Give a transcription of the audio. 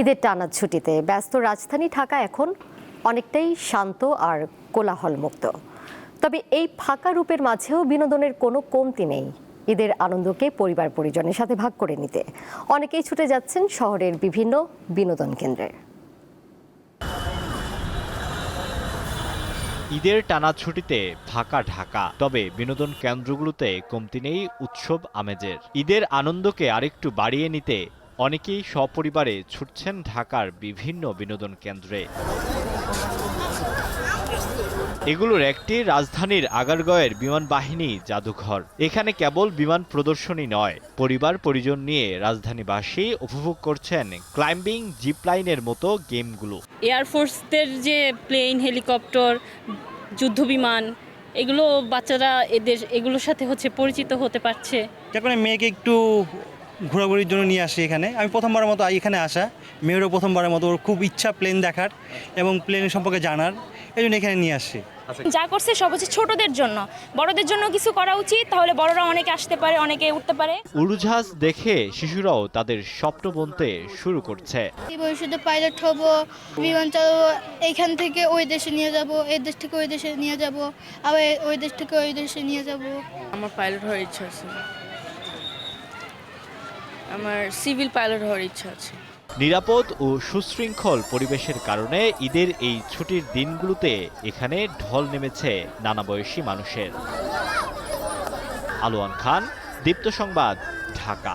ঈদের টানা ছুটিতে ব্যস্ত রাজধানী ঢাকা এখন অনেকটাই শান্ত আর কোলাহলমুক্ত। তবে এই ফাঁকা রূপের মাঝেও বিনোদনের কোনো কমতি নেই। ঈদের আনন্দকে পরিবার পরিজনের সাথে ভাগ করে নিতে অনেকেই ছুটে যাচ্ছেন শহরের বিভিন্ন বিনোদন কেন্দ্রে। ঈদের টানা ছুটিতে ফাঁকা ঢাকা, তবে বিনোদন কেন্দ্রগুলোতে কমতি নেই উৎসব আমেজের। ঈদের আনন্দকে আরেকটু বাড়িয়ে নিতে অনেকেই সপরিবারে ছুটছেন ঢাকার বিভিন্ন বিনোদন কেন্দ্রে। এগুলোর একটি রাজধানীর আগারগাঁওয়ের বিমান বাহিনী জাদুঘর। এখানে কেবল বিমান প্রদর্শনী নয়, পরিবার পরিজন নিয়ে রাজধানীবাসী উপভোগ করছেন ক্লাইম্বিং, জিপলাইনের মতো গেমগুলো। এয়ারফোর্সদের যে প্লেন, হেলিকপ্টার, যুদ্ধবিমান, এগুলো বাচ্চারা এগুলোর সাথে পরিচিত হতে পারছে। যার মেয়েকে একটু ঘোরাঘুরির জন্য নিয়ে আসি এখানে। আমি প্রথমবারের মতো এখানে আসা, মেয়েরও প্রথমবারের মতো, ওর খুব ইচ্ছা প্লেন দেখার এবং প্লেনের সম্পর্কে জানার, এই জন্য এখানে নিয়ে আসছি। যা করছে সব হচ্ছে ছোটদের জন্য, বড়দের জন্য কিছু করা উচিত, তাহলে বড়রা অনেকে আসতে পারে, অনেকে উঠতে পারে। উড়োজাহাজ দেখে শিশুরাও তাদের স্বপ্ন বুনতে শুরু করছে। ভবিষ্যতে পাইলট হব, বিমান চালাবো, এইখান থেকে ওই দেশে নিয়ে যাব, এই দেশ থেকে ওই দেশে নিয়ে যাব, আবার ওই দেশ থেকে ওই দেশে নিয়ে যাব। আমার পাইলট হওয়ার ইচ্ছা আছে, আমার সিভিল পাইলট হওয়ার ইচ্ছা আছে। নিরাপদ ও সুশৃঙ্খল পরিবেশের কারণে ঈদের এই ছুটির দিনগুলোতে এখানে ঢল নেমেছে নানা বয়সী মানুষের। আলোয়ান খান, দীপ্ত সংবাদ, ঢাকা।